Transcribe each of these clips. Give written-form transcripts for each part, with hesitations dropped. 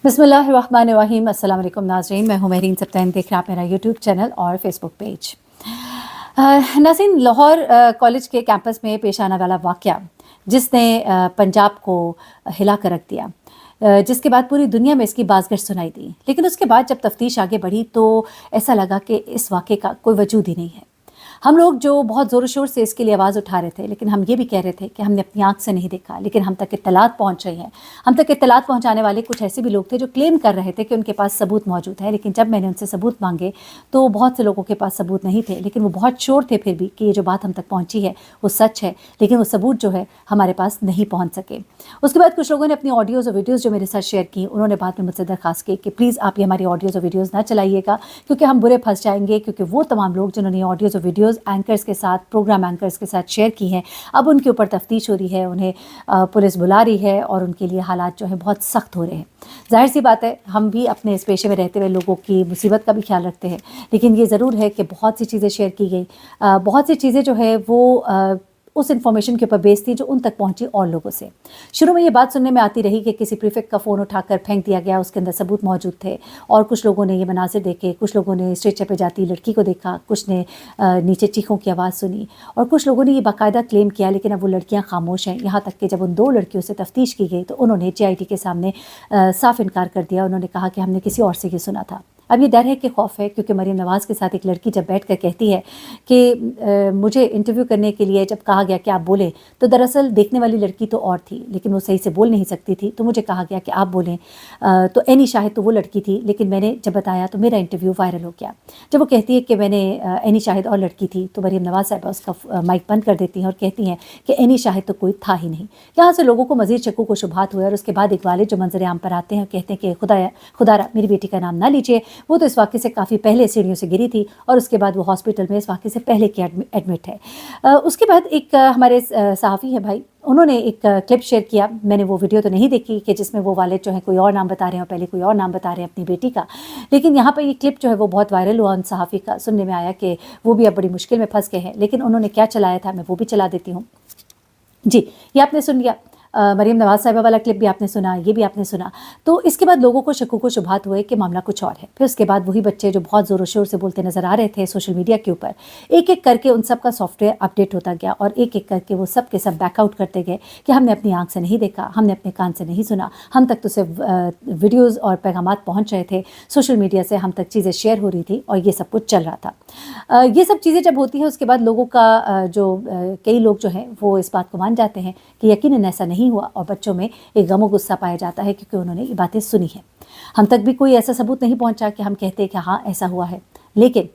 बिस्मिल्लाहिर्रहमानिर्रहीम। अस्सलाम वालेकुम नाज़रीन, मैं हूँ महरीन सब्तैन, देख रहे हैं आप मेरा यूट्यूब चैनल और फेसबुक पेज। नाज़रीन, लाहौर कॉलेज के कैंपस में पेश आने वाला वाक़या जिसने पंजाब को हिला कर रख दिया, जिसके बाद पूरी दुनिया में इसकी बाज़गश्त सुनाई दी, लेकिन उसके बाद जब तफ्तीश आगे बढ़ी तो ऐसा लगा कि इस वाक़े का कोई वजूद ही नहीं है। हम लोग जो बहुत ज़ोर शोर से इसके लिए आवाज़ उठा रहे थे, लेकिन हम ये भी कह रहे थे कि हमने अपनी आँख से नहीं देखा, लेकिन हम तक इत्तलात पहुँच रही हैं। हम तक इत्तलात पहुँचाने वाले कुछ ऐसे भी लोग थे जो क्लेम कर रहे थे कि उनके पास सबूत मौजूद है, लेकिन जब मैंने उनसे सबूत मांगे तो बहुत से लोगों के पास सबूत नहीं थे, लेकिन वो बहुत श्योर थे फिर भी कि ये जो बात हम तक पहुँची है वो सच है, लेकिन वो सबूत जो है हमारे पास नहीं पहुँच सके। उसके बाद कुछ लोगों ने अपनी ऑडियोज़ और वीडियोज़ जो मेरे साथ शेयर की, उन्होंने बाद में मुझसे दरख्वास्त की कि प्लीज़ आप ये हमारी ऑडियोज़ और वीडियोज़ ना चलाइएगा, क्योंकि हम बुरे फंस जाएंगे, क्योंकि वो तमाम लोग जिन्होंने ऑडियोज़ और वीडियोज़ एंकर्स के साथ, प्रोग्राम एंकर्स के साथ शेयर की हैं, अब उनके ऊपर तफ्तीश हो रही है, उन्हें पुलिस बुला रही है और उनके लिए हालात जो है बहुत सख्त हो रहे हैं। ज़ाहिर सी बात है, हम भी अपने इस पेशे में रहते हुए लोगों की मुसीबत का भी ख्याल रखते हैं, लेकिन ये ज़रूर है कि बहुत सी चीज़ें शेयर की गई, बहुत सी चीज़ें जो है वो उस इन्फॉर्मेशन के ऊपर बेस थी जो उन तक पहुंची और लोगों से। शुरू में ये बात सुनने में आती रही कि किसी प्रीफेक्ट का फ़ोन उठाकर फेंक दिया गया, उसके अंदर सबूत मौजूद थे, और कुछ लोगों ने ये मनाज़िर देखे, कुछ लोगों ने स्ट्रेचर पे जाती लड़की को देखा, कुछ ने नीचे चीखों की आवाज़ सुनी, और कुछ लोगों ने ये बाकायदा क्लेम किया, लेकिन अब वो लड़कियाँ खामोश हैं। यहाँ तक कि जब उन 2 लड़कियों से तफ्तीश की गई तो उन्होंने JIT के सामने साफ इनकार कर दिया। उन्होंने कहा कि हमने किसी और से ये सुना था। अब ये डर है कि खौफ है, क्योंकि मरीम नवाज़ के साथ एक लड़की जब बैठ कर कहती है कि मुझे इंटरव्यू करने के लिए जब कहा गया कि आप बोलें, तो दरअसल देखने वाली लड़की तो और थी, लेकिन वो सही से बोल नहीं सकती थी, तो मुझे कहा गया कि आप बोलें। तो एनी शाहिद तो वो लड़की थी, लेकिन मैंने जब बताया तो मेरा इंटरव्यू वायरल हो गया। जब वो कहती है कि मैंने एनी शाहिद और लड़की थी, तो मरीम नवाज़ साहिबा उसका माइक बंद कर देती हैं और कहती हैं कि एनी शाहिद तो कोई था ही नहीं। यहाँ से लोगों को मज़ीद शक्कू को शुबहात हुए, और उसके बाद एक वालिद जो मंजर आम पर आते हैं कहते हैं कि खुदारा मेरी बेटी का नाम ना लीजिए, वो तो इस वाक़े से काफ़ी पहले सीढ़ियों से गिरी थी, और उसके बाद वो हॉस्पिटल में इस वाक़े से पहले की एडमिट है। उसके बाद एक हमारे सहाफ़ी हैं भाई, उन्होंने एक क्लिप शेयर किया। मैंने वो वीडियो तो नहीं देखी कि जिसमें वो वालिद जो है कोई और नाम बता रहे हैं और पहले कोई और नाम बता रहे हैं अपनी बेटी का, लेकिन यहाँ पर ये क्लिप जो है वो बहुत वायरल हुआ। उन सहाफ़ी का सुनने में आया कि वो भी अब बड़ी मुश्किल में फंस गए हैं, लेकिन उन्होंने क्या चलाया था मैं वो भी चला देती हूँ। जी, ये आपने सुन लिया, मरीम नवाज़ साहिबा वाला क्लिप भी आपने सुना, ये भी आपने सुना। तो इसके बाद लोगों को शक्कू को शुबहात हुए कि मामला कुछ और है। फिर उसके बाद वही बच्चे जो बहुत ज़ोर शोर से बोलते नज़र आ रहे थे सोशल मीडिया के ऊपर, एक एक करके उन सब का सॉफ्टवेयर अपडेट होता गया, और एक एक करके वो सब के सब बैकआउट करते गए कि हमने अपनी आँख से नहीं देखा, हमने अपने कान से नहीं सुना, हम तक तो सिर्फ वीडियोज़ और पैगामात पहुँच रहे थे, सोशल मीडिया से हम तक चीज़ें शेयर हो रही थी, और ये सब कुछ चल रहा था। ये सब चीज़ें जब होती हैं, उसके बाद लोगों का कई लोग जो हैं वो इस बात को मान जाते हैं कि यकीनन ऐसा नहीं हुआ, और बच्चों में एक गम और गुस्सा पाया जाता है क्योंकि उन्होंने ये बातें सुनी हैं। हम तक भी कोई ऐसा सबूत नहीं पहुंचा कि हम कहते हैं कि हाँ ऐसा हुआ है, लेकिन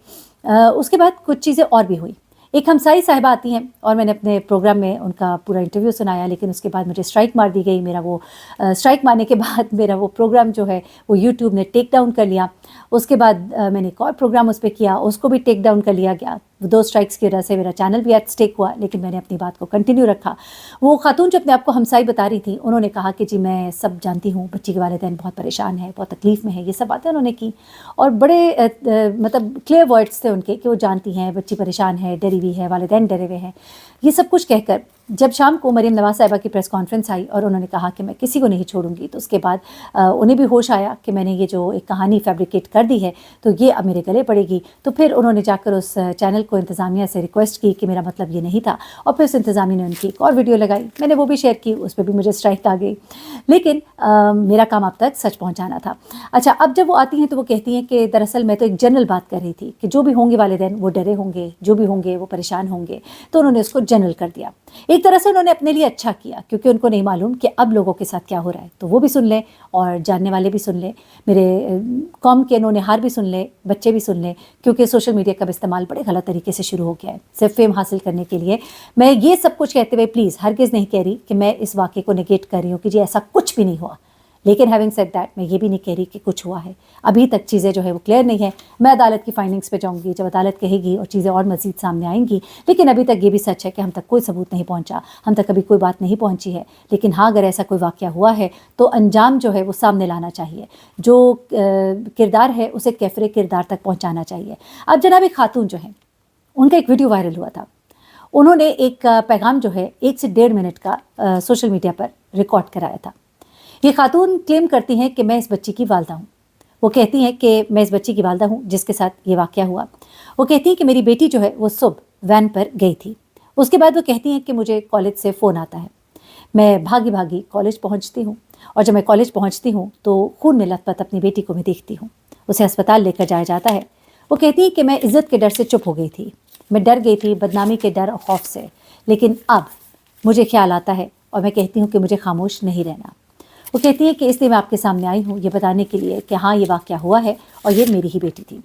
उसके बाद कुछ चीज़ें और भी हुई। एक हमसाई साहिबा आती हैं, और मैंने अपने प्रोग्राम में उनका पूरा इंटरव्यू सुनाया, लेकिन उसके बाद मुझे स्ट्राइक मार दी गई। मेरा वो स्ट्राइक मारने के बाद मेरा वो प्रोग्राम जो है वो यूट्यूब ने टेक डाउन कर लिया। उसके बाद मैंने एक और प्रोग्राम उस पर किया, उसको भी टेक डाउन कर लिया गया। 2 स्ट्राइक्स की वजह से मेरा चैनल भी एट स्टेक हुआ, लेकिन मैंने अपनी बात को कंटिन्यू रखा। वो खातून जो अपने आप को हमसाई बता रही थी, उन्होंने कहा कि जी मैं सब जानती हूँ, बच्ची के वालिदैन बहुत परेशान है, बहुत तकलीफ़ में है, ये सब बातें उन्होंने की, और बड़े मतलब क्लियर वर्ड्स थे उनके कि वो जानती हैं बच्ची परेशान है, डरी हुई है, वालिदैन डरे हुए हैं। ये सब कुछ कहकर जब शाम को मरीम नवाज़ साहिबा की प्रेस कॉन्फ्रेंस आई और उन्होंने कहा कि मैं किसी को नहीं छोड़ूंगी, तो उसके बाद उन्हें भी होश आया कि मैंने ये जो एक कहानी फैब्रिकेट कर दी है तो ये अब मेरे गले पड़ेगी। तो फिर उन्होंने जाकर उस चैनल को इंतज़ामिया से रिक्वेस्ट की कि मेरा मतलब ये नहीं था, और फिर उस इंतज़ामिया ने उनकी एक और वीडियो लगाई, मैंने वो भी शेयर की, उस पर भी मुझे स्ट्राइक आ गई, लेकिन मेरा काम अब तक सच पहुँचाना था। अच्छा, अब जब वो आती हैं तो वो कहती हैं कि दरअसल मैं तो एक जनरल बात कर रही थी कि जो भी होंगे वालिदैन वो डरे होंगे, जो भी होंगे वो परेशान होंगे, तो उन्होंने उसको जनरल कर दिया। एक तरह से उन्होंने अपने लिए अच्छा किया, क्योंकि उनको नहीं मालूम कि अब लोगों के साथ क्या हो रहा है, तो वो भी सुन लें और जानने वाले भी सुन लें, मेरे कौम के नौनिहार भी सुन लें, बच्चे भी सुन लें, क्योंकि सोशल मीडिया का इस्तेमाल बड़े गलत तरीके से शुरू हो गया है सिर्फ फेम हासिल करने के लिए। मैं ये सब कुछ कहते हुए प्लीज़ हरगिज़ नहीं कह रही कि मैं इस वाक़े को नेगेट कर रही हूँ कि जी ऐसा कुछ भी नहीं हुआ, लेकिन हैविंग सेड दैट मैं ये भी नहीं कह रही कि कुछ हुआ है। अभी तक चीज़ें जो है वो क्लियर नहीं है। मैं अदालत की फाइंडिंग्स पे जाऊंगी, जब अदालत कहेगी और चीज़ें और मज़ीद सामने आएंगी, लेकिन अभी तक ये भी सच है कि हम तक कोई सबूत नहीं पहुंचा, हम तक अभी कोई बात नहीं पहुंची है। लेकिन हाँ, अगर ऐसा कोई वाक़या हुआ है तो अंजाम जो है वो सामने लाना चाहिए, जो किरदार है उसे कैफरे किरदार तक पहुँचाना चाहिए। अब जनाब खातून जो है उनका एक वीडियो वायरल हुआ था, उन्होंने एक पैगाम जो है 1 से 1.5 मिनट का सोशल मीडिया पर रिकॉर्ड कराया था। ये खातून क्लेम करती हैं कि मैं इस बच्ची की वालदा हूँ। वो कहती हैं कि मैं इस बच्ची की वालदा हूँ जिसके साथ ये वाक़या हुआ। वो कहती हैं कि मेरी बेटी जो है वो सुबह वैन पर गई थी। उसके बाद वो कहती हैं कि मुझे कॉलेज से फ़ोन आता है। मैं भागी भागी कॉलेज पहुँचती हूँ और जब मैं कॉलेज पहुँचती हूँ तो खून में लथपथ अपनी बेटी को मैं देखती हूँ। उसे अस्पताल लेकर जाया जाता है। वो कहती है कि मैं इज़्ज़त के डर से चुप हो गई थी। मैं डर गई थी बदनामी के डर और खौफ से, लेकिन अब मुझे ख्याल आता है और मैं कहती हूँ कि मुझे खामोश नहीं रहना। वो कहती है कि इसलिए मैं आपके सामने आई हूँ ये बताने के लिए कि हाँ, ये वाक़या हुआ है और ये मेरी ही बेटी थी।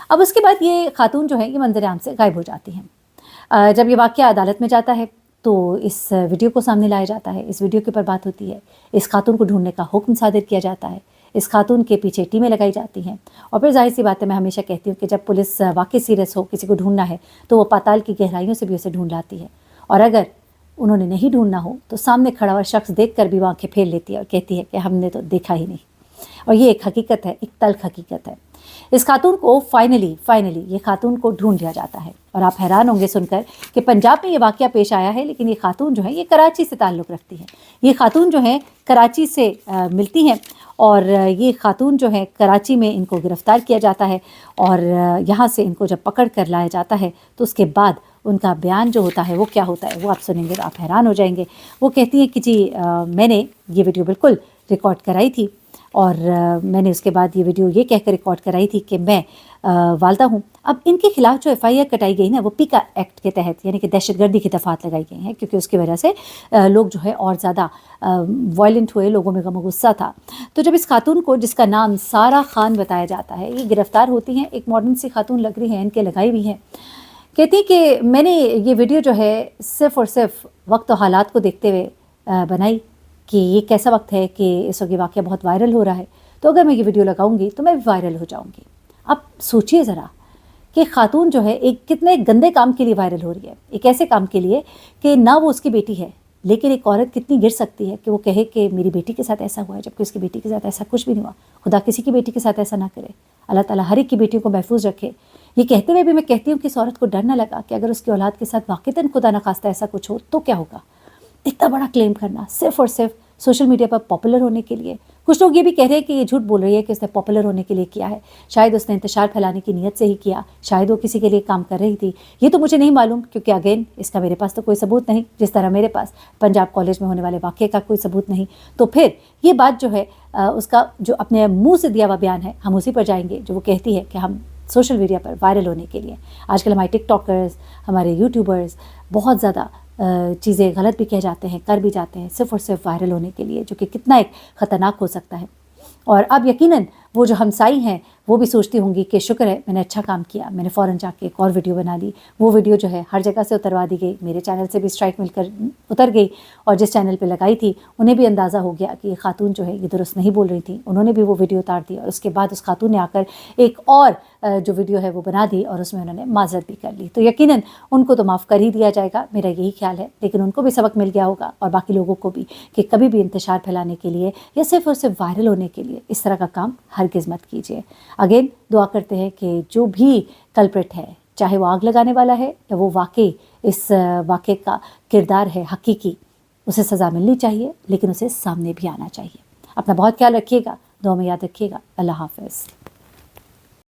अब उसके बाद ये खातून जो है ये मंज़र-ए-आम से गायब हो जाती हैं। जब ये वाक़या अदालत में जाता है तो इस वीडियो को सामने लाया जाता है, इस वीडियो के ऊपर बात होती है, इस खातून को ढूंढने का हुक्म सादिर किया जाता है, इस खातून के पीछे टीमें लगाई जाती हैं। और फिर ज़ाहिर सी बात है, मैं हमेशा कहती हूँ कि जब पुलिस वाकई सीरियस हो, किसी को ढूंढना है, तो वो पाताल की गहराइयों से भी उसे ढूंढ लाती है। और अगर उन्होंने नहीं ढूंढना हो तो सामने खड़ा हुआ शख्स देख कर भी वो आँखें फेर लेती है और कहती है कि हमने तो देखा ही नहीं। और ये एक हकीकत है, एक तल्ख हकीकत है। इस खातून को फाइनली ये खातून को ढूंढ लिया जाता है। और आप हैरान होंगे सुनकर कि पंजाब में ये वाक़या पेश आया है, लेकिन ये खातून जो है ये कराची से ताल्लुक़ रखती है। ये खातून जो है कराची से मिलती हैं और ये खातून जो है कराची में इनको गिरफ़्तार किया जाता है और यहाँ से इनको जब पकड़ कर लाया जाता है तो उसके बाद उनका बयान जो होता है वो क्या होता है वो आप सुनेंगे तो आप हैरान हो जाएंगे। वो कहती हैं कि जी मैंने ये वीडियो बिल्कुल रिकॉर्ड कराई थी और मैंने उसके बाद ये वीडियो ये कहकर रिकॉर्ड कराई थी कि मैं वालदा हूँ। अब इनके खिलाफ जो FIR कटाई गई ना वो पीका एक्ट के तहत यानी कि दहशतगर्दी की दफ़ात लगाई गई हैं, क्योंकि उसकी वजह से लोग जो है और ज़्यादा वायलेंट हुए, लोगों में गम गुस्सा था। तो जब इस खातून को जिसका नाम सारा खान बताया जाता है ये गिरफ़्तार होती हैं, एक मॉडर्न सी खातून लग रही है, इनके लगाई हुई हैं। कहती कि मैंने ये वीडियो जो है सिर्फ़ और सिर्फ वक्त और हालात को देखते हुए बनाई कि ये कैसा वक्त है कि इस वक्त ये वाक़या बहुत वायरल हो रहा है, तो अगर मैं ये वीडियो लगाऊंगी तो मैं भी वायरल हो जाऊंगी। अब सोचिए ज़रा कि खातून जो है एक कितने गंदे काम के लिए वायरल हो रही है, एक ऐसे काम के लिए कि ना वो उसकी बेटी है, लेकिन एक औरत कितनी गिर सकती है कि वो कहे कि मेरी बेटी के साथ ऐसा हुआ है, जबकि उसकी बेटी के साथ ऐसा कुछ भी नहीं हुआ। खुदा किसी की बेटी के साथ ऐसा ना करे, अल्लाह ताला हर एक की बेटियों को महफूज रखे। ये कहते हुए भी मैं कहती हूँ कि इस औरत को डर ना लगा कि अगर उसकी औलाद के साथ वाक़ईतन खुदा न खास्ता ऐसा कुछ हो तो क्या होगा। इतना बड़ा क्लेम करना सिर्फ़ और सिर्फ सोशल मीडिया पर पॉपुलर होने के लिए। कुछ लोग ये भी कह रहे हैं कि ये झूठ बोल रही है कि उसने पॉपुलर होने के लिए किया है, शायद उसने इंतशार फैलाने की नीयत से ही किया, शायद वो किसी के लिए काम कर रही थी, ये तो मुझे नहीं मालूम, क्योंकि अगेन इसका मेरे पास तो कोई सबूत नहीं, जिस तरह मेरे पास पंजाब कॉलेज में होने वाले वाक़ये का कोई सबूत नहीं। तो फिर ये बात जो है उसका जो अपने मुँह से दिया हुआ बयान है, हम उसी पर जाएंगे जो वो कहती है कि हम सोशल मीडिया पर वायरल होने के लिए। आजकल हमारे टिकटॉकर्स, हमारे यूट्यूबर्स बहुत ज़्यादा चीज़ें गलत भी कह जाते हैं, कर भी जाते हैं सिर्फ़ और सिर्फ वायरल होने के लिए, जो कि कितना एक ख़तरनाक हो सकता है। और अब यकीनन वो जो हमसाई हैं वो भी सोचती होंगी कि शुक्र है मैंने अच्छा काम किया, मैंने फ़ौरन जाके एक और वीडियो बना ली। वो वीडियो जो है हर जगह से उतरवा दी गई, मेरे चैनल से भी स्ट्राइक मिलकर उतर गई, और जिस चैनल पे लगाई थी उन्हें भी अंदाज़ा हो गया कि ये खातून जो है ये दुरुस्त नहीं बोल रही थी, उन्होंने भी वो वीडियो उतार दी। और उसके बाद उस खातून ने आकर एक और जो वीडियो है वो बना दी और उसमें उन्होंने माज़रत भी कर ली। तो यकीनन उनको तो माफ़ कर ही दिया जाएगा, मेरा यही ख्याल है, लेकिन उनको भी सबक मिल गया होगा और बाकी लोगों को भी कि कभी भी इंतशार फैलाने के लिए या सिर्फ़ और सिर्फ वायरल होने के लिए इस तरह का काम हरगिज़ मत कीजिए। अगेन दुआ करते हैं कि जो भी कल्प्रिट है, चाहे वो आग लगाने वाला है या वो वाकई इस वाक़े का किरदार है हकीकी, उसे सज़ा मिलनी चाहिए, लेकिन उसे सामने भी आना चाहिए। अपना बहुत ख्याल रखिएगा, दुआ में याद रखिएगा। अल्लाह हाफ़िज़।